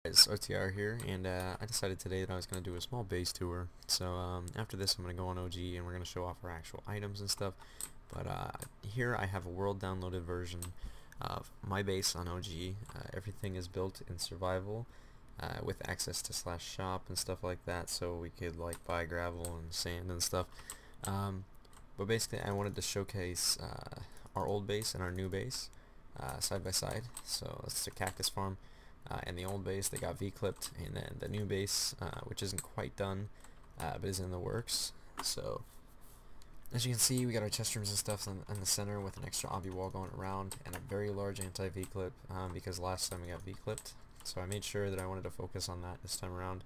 Guys, RTR here, and I decided today that I was going to do a small base tour. So after this I'm going to go on OG and we're going to show off our actual items and stuff. But here I have a world downloaded version of my base on OG. Everything is built in survival with access to /shop and stuff like that, so we could like buy gravel and sand and stuff. But basically I wanted to showcase our old base and our new base side by side. So it's the Cactus farm. And the old base, they got V-clipped, and then the new base, which isn't quite done, but is in the works. So, as you can see, we got our chest rooms and stuff in the center with an extra obby wall going around, and a very large anti-V-clip, because last time we got V-clipped. So I made sure that I wanted to focus on that this time around.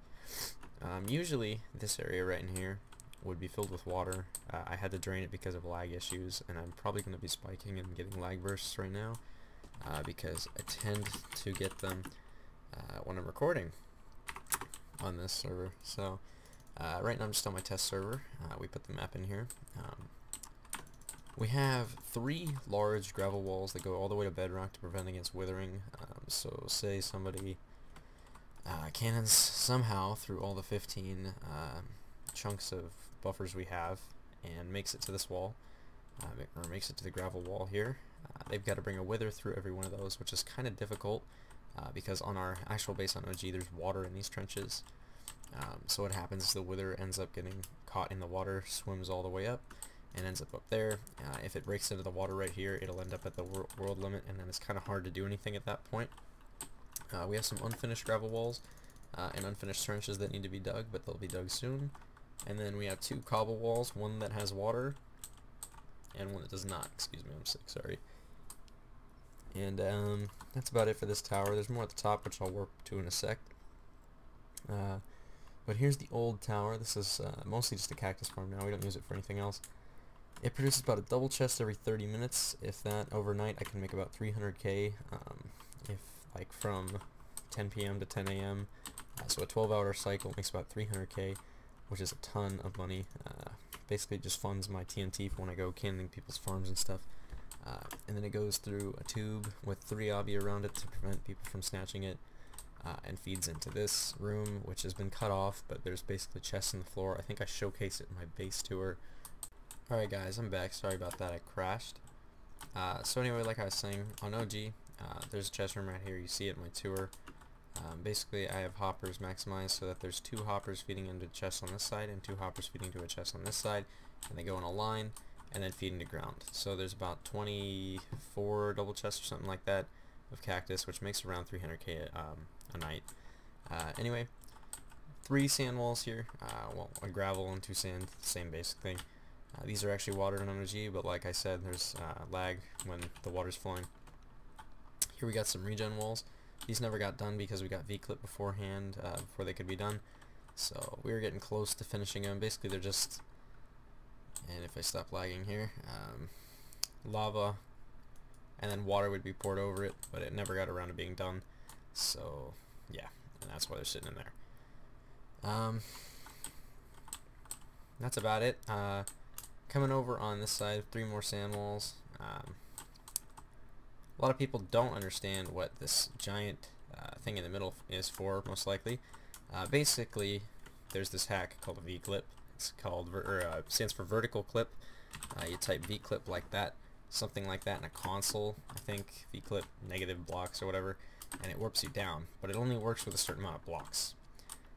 Usually, this area right in here would be filled with water. I had to drain it because of lag issues, and I'm probably going to be spiking and getting lag bursts right now, because I tend to get them when I'm recording on this server. So right now I'm just on my test server. We put the map in here. We have 3 large gravel walls that go all the way to bedrock to prevent against withering. So say somebody cannons somehow through all the 15 chunks of buffers we have and makes it to this wall, or makes it to the gravel wall here. They've got to bring a wither through every one of those, which is kind of difficult. Because on our actual base on OG there's water in these trenches, so what happens is the wither ends up getting caught in the water, swims all the way up, and ends up there. If it breaks into the water right here, it'll end up at the world limit, and then it's kind of hard to do anything at that point. We have some unfinished gravel walls and unfinished trenches that need to be dug, but they'll be dug soon. And then we have 2 cobble walls, one that has water and one that does not. Excuse me, I'm sick, sorry. And that's about it for this tower. There's more at the top, which I'll warp to in a sec. But here's the old tower. This is mostly just a cactus farm now. We don't use it for anything else. It produces about a double chest every 30 minutes. If that, overnight I can make about 300k, if like from 10 p.m. to 10 a.m. So a 12-hour cycle makes about 300k, which is a ton of money. Basically just funds my TNT for when I go canning people's farms and stuff. And then it goes through a tube with 3 obby around it to prevent people from snatching it, and feeds into this room, which has been cut off, but there's basically chests in the floor. I think I showcased it in my base tour. Alright guys, I'm back. Sorry about that, I crashed. So anyway, like I was saying, on OG, there's a chest room right here. You see it in my tour. Basically, I have hoppers maximized so that there's 2 hoppers feeding into chests on this side and 2 hoppers feeding to a chest on this side, and they go in a line and then feed into ground. So there's about 24 double chests or something like that of cactus, which makes around 300k a night. Anyway, 3 sand walls here, well, a gravel and 2 sand, same basic thing. These are actually watered on OG, but like I said, there's lag when the water's flowing. Here we got some regen walls. These never got done because we got V-clip beforehand, before they could be done. So we were getting close to finishing them. Basically they're just, and if I stop lagging here, lava, and then water would be poured over it, but it never got around to being done. So yeah, and that's why they're sitting in there. That's about it. Coming over on this side, 3 more sand walls. A lot of people don't understand what this giant thing in the middle is for, most likely. Basically, there's this hack called a V-clip. It's called, stands for vertical clip. You type V-clip like that, something like that in a console, I think, V-clip negative blocks or whatever, and it warps you down, but it only works with a certain amount of blocks.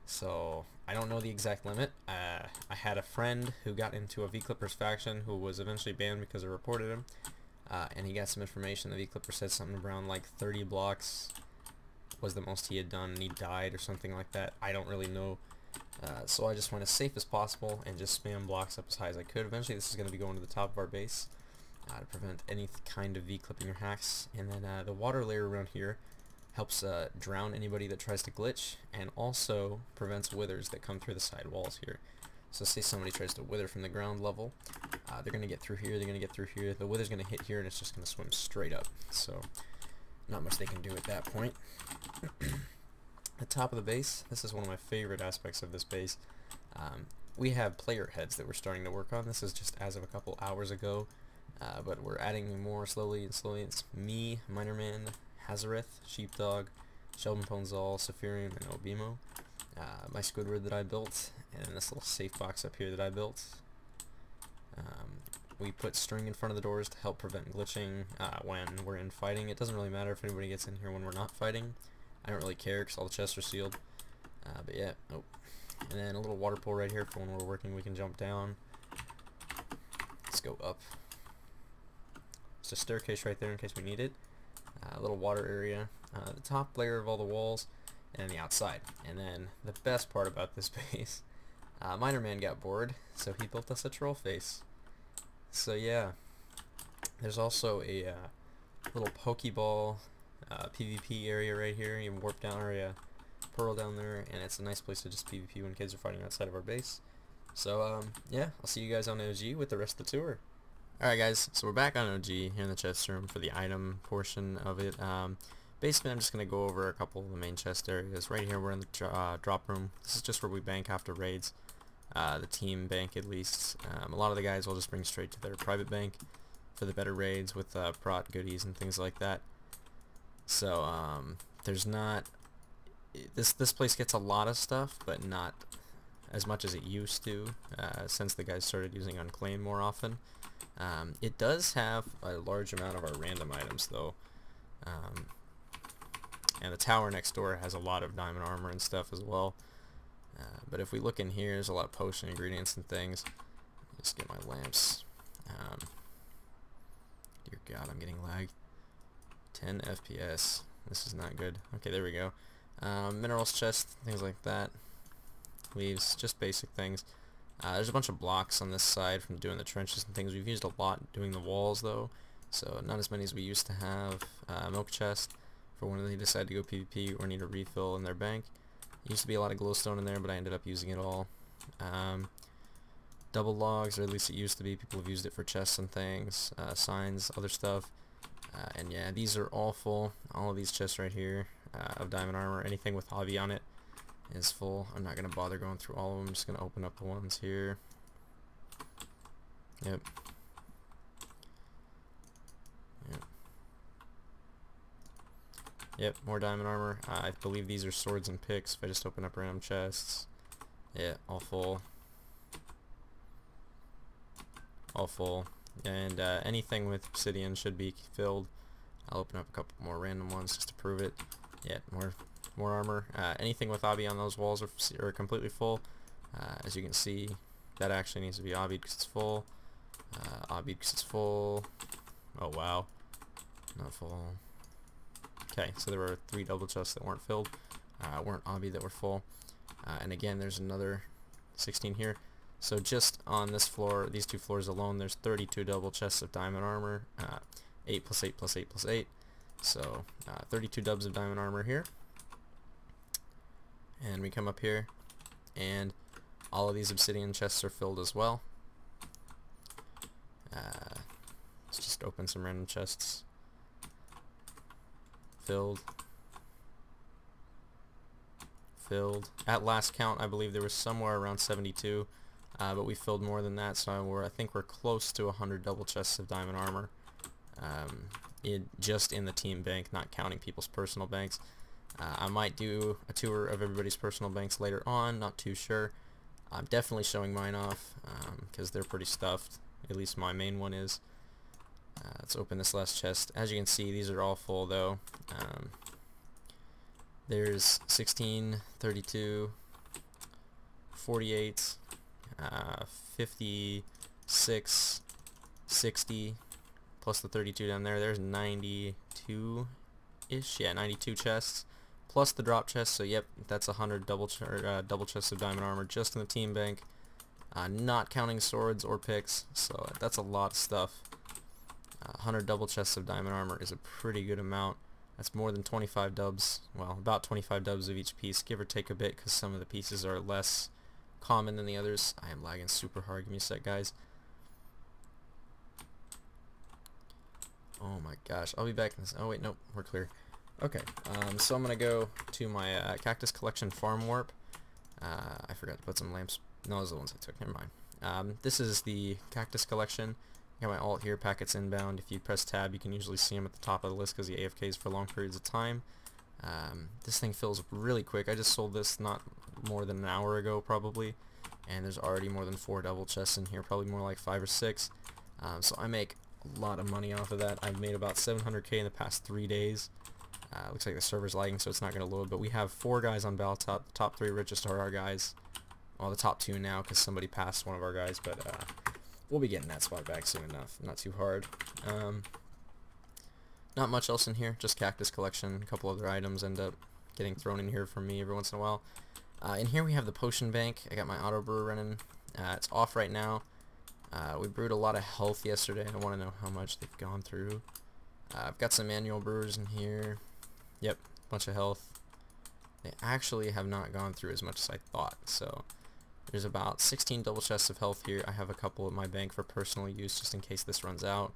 So I don't know the exact limit. I had a friend who got into a V-clippers faction who was eventually banned because I reported him, and he got some information. The V-clipper said something around like 30 blocks was the most he had done, and he died or something like that. I don't really know. So I just went as safe as possible and just spam blocks up as high as I could. Eventually this is going to be going to the top of our base to prevent any kind of V-clipping or hacks. And then the water layer around here helps drown anybody that tries to glitch, and also prevents withers that come through the side walls here. So say somebody tries to wither from the ground level, they're going to get through here, they're going to get through here, the wither's going to hit here and it's just going to swim straight up. So not much they can do at that point. The top of the base, this is one of my favorite aspects of this base. We have player heads that we're starting to work on. This is just as of a couple hours ago, but we're adding more slowly and slowly. It's me, Minerman, Hazareth, Sheepdog, Shelban Ponzal, Saphirium, and Obimo. My Squidward that I built, and this little safe box up here that I built. We put string in front of the doors to help prevent glitching when we're in fighting. It doesn't really matter if anybody gets in here when we're not fighting. I don't really care because all the chests are sealed. But yeah, oh. And then a little water pool right here for when we're working we can jump down. Let's go up. There's a staircase right there in case we need it. A little water area. The top layer of all the walls, and the outside. And then the best part about this base, Miner Man got bored, so he built us a troll face. So yeah, there's also a little Pokeball PvP area right here. You can warp down our pearl down there, and it's a nice place to just PvP when kids are fighting outside of our base. So yeah, I'll see you guys on OG with the rest of the tour. Alright guys, so we're back on OG here in the chest room for the item portion of it. Basically I'm just going to go over a couple of the main chest areas. Right here we're in the drop room. This is just where we bank after raids. The team bank at least. A lot of the guys will just bring straight to their private bank for the better raids with prot goodies and things like that. So there's not... This place gets a lot of stuff, but not as much as it used to since the guys started using Unclaimed more often. It does have a large amount of our random items though, and the tower next door has a lot of diamond armor and stuff as well. But if we look in here, there's a lot of potion ingredients and things. Let's get my lamps. Dear God, I'm getting lagged. 10 FPS. This is not good. Okay, there we go. Minerals chest, things like that. Leaves, just basic things. There's a bunch of blocks on this side from doing the trenches and things. We've used a lot doing the walls though, so not as many as we used to have. Milk chest for when they decide to go PvP or need a refill in their bank. Used to be a lot of glowstone in there, but I ended up using it all. Double logs, or at least it used to be. People have used it for chests and things, signs, other stuff. And yeah, these are all full. All of these chests right here of diamond armor, anything with hobby on it is full. I'm not going to bother going through all of them. I'm just going to open up the ones here. Yep. Yep, more diamond armor. I believe these are swords and picks if I just open up random chests. Yeah, all full. All full. And anything with obsidian should be filled. I'll open up a couple more random ones just to prove it. Yeah, more armor. Anything with obby on those walls are completely full. As you can see, that actually needs to be obbied because it's full. Obbied because it's full. Oh wow, not full. Okay, so there were 3 double chests that weren't filled, weren't obbied, that were full. And again, there's another 16 here. So just on this floor, these 2 floors alone, there's 32 double chests of diamond armor. 8 plus 8 plus 8 plus 8. So 32 dubs of diamond armor here. And we come up here, and all of these obsidian chests are filled as well. Let's just open some random chests. Filled. Filled. At last count, I believe there was somewhere around 72, but we filled more than that, so I think we're close to 100 double chests of diamond armor. Just in the team bank, not counting people's personal banks. I might do a tour of everybody's personal banks later on, not too sure. I'm definitely showing mine off because they're pretty stuffed, at least my main one is. Let's open this last chest. As you can see, these are all full though. There's 16, 32, 48, 56, 60, plus the 32 down there. There's 92-ish, yeah, 92 chests, plus the drop chest. So yep, that's 100 double chests of diamond armor just in the team bank, not counting swords or picks. So that's a lot of stuff. 100 double chests of diamond armor is a pretty good amount. That's more than 25 dubs, well, about 25 dubs of each piece, give or take a bit, because some of the pieces are less common than the others. I am lagging super hard. Give me a sec, guys. Oh my gosh, I'll be back in this. Oh wait, nope, we're clear. Okay, so I'm gonna go to my Cactus collection farm warp. I forgot to put some lamps. No, those are the ones I took. Never mind. This is the Cactus collection. I got my alt here, packets inbound. If you press tab, you can usually see them at the top of the list because he AFKs for long periods of time. This thing fills really quick. I just sold this not more than an hour ago probably, and there's already more than 4 double chests in here, probably more like 5 or 6. So I make a lot of money off of that. I've made about 700k in the past 3 days. Looks like the server's lagging, so it's not going to load, but we have 4 guys on battle top. The top 3 richest are our guys. Well, the top 2 now because somebody passed one of our guys, but we'll be getting that spot back soon enough. Not too hard. Not much else in here, just Cactus collection. A couple other items end up getting thrown in here from me every once in a while. In here we have the potion bank. I got my auto brewer running. It's off right now. We brewed a lot of health yesterday. I want to know how much they've gone through. I've got some manual brewers in here. Yep, bunch of health. They actually have not gone through as much as I thought. So there's about 16 double chests of health here. I have a couple in my bank for personal use just in case this runs out.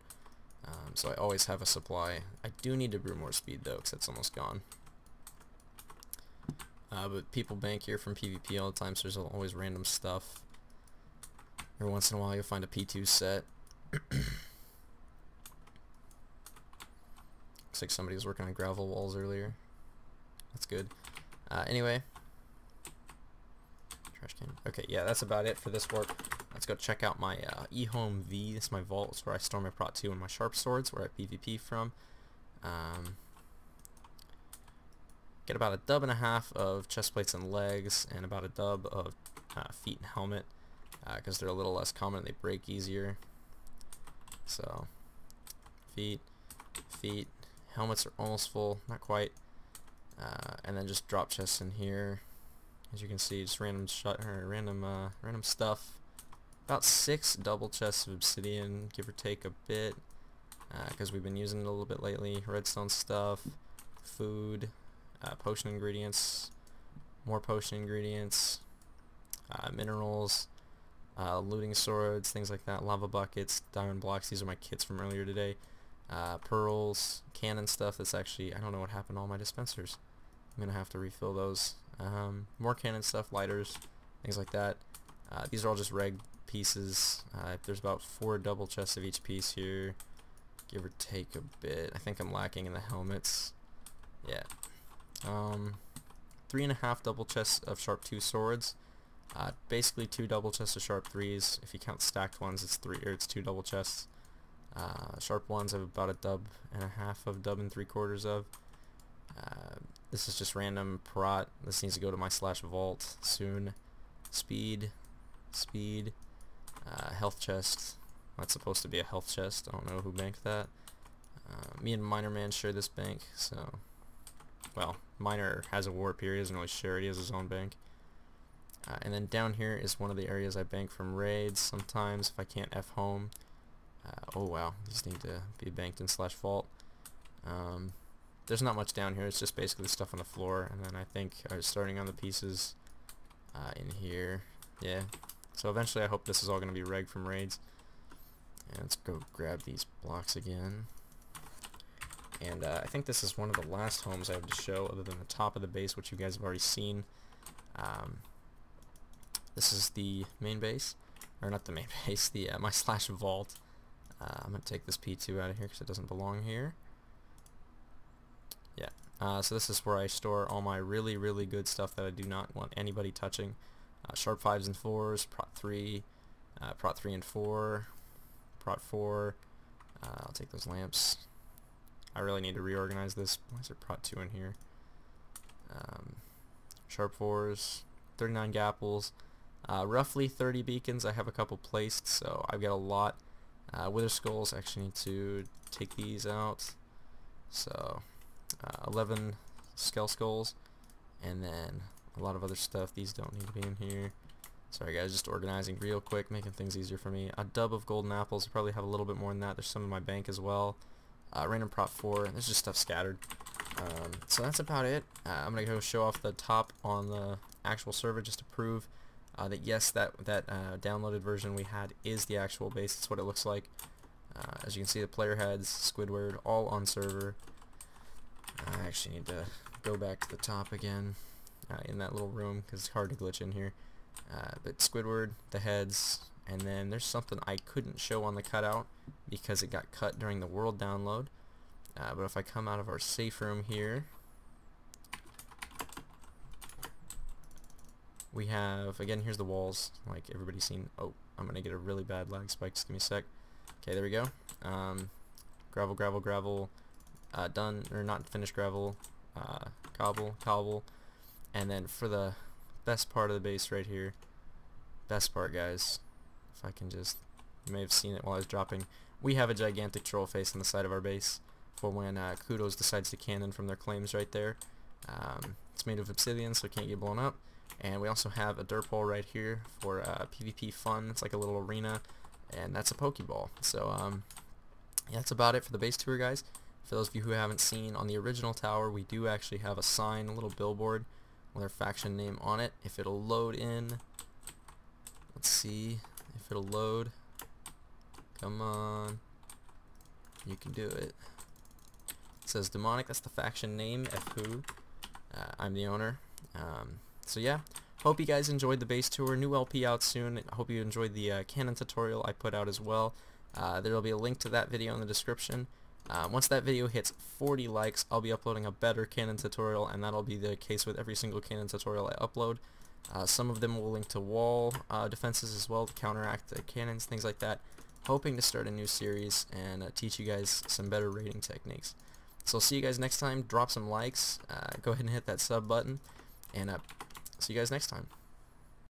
So I always have a supply. I do need to brew more speed though, because it's almost gone. But people bank here from PvP all the time, so there's always random stuff. Every once in a while you'll find a P2 set. Looks like somebody was working on gravel walls earlier. That's good. Anyway. Trash can. Okay, yeah, that's about it for this warp. Let's go check out my eHome V. This is my vault. It's where I store my Prot 2 and my sharp swords, where I PvP from. Get about a dub and a half of chest plates and legs, and about a dub of feet and helmet, because they're a little less common and they break easier. So, feet, helmets are almost full, not quite, and then just drop chests in here. As you can see, just random stuff. About 6 double chests of obsidian, give or take a bit, because we've been using it a little bit lately. Redstone stuff, food, potion ingredients, more potion ingredients, minerals, looting swords, things like that, lava buckets, diamond blocks. These are my kits from earlier today. Pearls, cannon stuff. That's actually, I don't know what happened to all my dispensers. I'm gonna have to refill those. More cannon stuff, lighters, things like that. These are all just reg pieces. There's about 4 double chests of each piece here, give or take a bit. I think I'm lacking in the helmets. Yeah. 3.5 double chests of sharp 2 swords. Basically 2 double chests of sharp 3s. If you count stacked ones, it's 2 double chests. Sharp 1s I have about a dub and a half of dub and 3/4 of. This is just random prot. This needs to go to my /vault soon. Speed, health chest. That's supposed to be a health chest. I don't know who banked that. Me and Miner Man share this bank, so, well, Miner has a warp here. He doesn't really share it. He has his own bank. And then down here is one of the areas I bank from raids sometimes if I can't F home. Oh wow, these need to be banked in /vault. There's not much down here. It's just basically stuff on the floor, and then I think I was starting on the pieces in here. Yeah. So eventually I hope this is all going to be reg from raids. And let's go grab these blocks again. And I think this is one of the last homes I have to show other than the top of the base, which you guys have already seen. This is the main base, or not the main base, the my /vault. I'm going to take this P2 out of here because it doesn't belong here. Yeah, so this is where I store all my really, really good stuff that I do not want anybody touching. Sharp 5s and 4s, Prot 3, Prot 3 and 4, Prot 4. I'll take those lamps. I really need to reorganize this. Why is there Prot 2 in here? Sharp 4s, 39 gapples, roughly 30 beacons. I have a couple placed, so I've got a lot. Wither skulls, I actually need to take these out. So 11 skull skulls, and then a lot of other stuff. These don't need to be in here. Sorry guys, just organizing real quick, making things easier for me. A dub of golden apples. I probably have a little bit more than that. There's some in my bank as well. Random Prot 4. There's just stuff scattered. So that's about it. I'm gonna go show off the top on the actual server just to prove that yes, that downloaded version we had is the actual base. It's what it looks like. As you can see, the player heads, Squidward, all on server. I actually need to go back to the top again in that little room because it's hard to glitch in here. But Squidward, the heads, and then there's something I couldn't show on the cutout because it got cut during the world download. But if I come out of our safe room here, We have, again, here's the walls, like everybody's seen. Oh, I'm gonna get a really bad lag spike, just give me a sec. Okay, there we go. Gravel, gravel, gravel, done, or not finished gravel, cobble, cobble, and then for the best part of the base right here, best part, guys, if I can just, you may have seen it while I was dropping, we have a gigantic troll face on the side of our base for when Kudos decides to cannon from their claims right there. It's made of obsidian, so it can't get blown up. And we also have a dirt hole right here for PvP fun. It's like a little arena, and that's a Pokeball. So yeah, that's about it for the base tour, guys. For those of you who haven't seen, on the original tower we do actually have a sign, a little billboard with our faction name on it. If it'll load in, let's see if it'll load. Come on, you can do it. It says Demonic, that's the faction name, F-Who. I'm the owner. So yeah, hope you guys enjoyed the base tour. New LP out soon. I hope you enjoyed the cannon tutorial I put out as well. There will be a link to that video in the description. Once that video hits 40 likes, I'll be uploading a better cannon tutorial, and that'll be the case with every single cannon tutorial I upload. Some of them will link to wall defenses as well to counteract the cannons, things like that. Hoping to start a new series and teach you guys some better raiding techniques. So I'll see you guys next time. Drop some likes, go ahead and hit that sub button, and see you guys next time.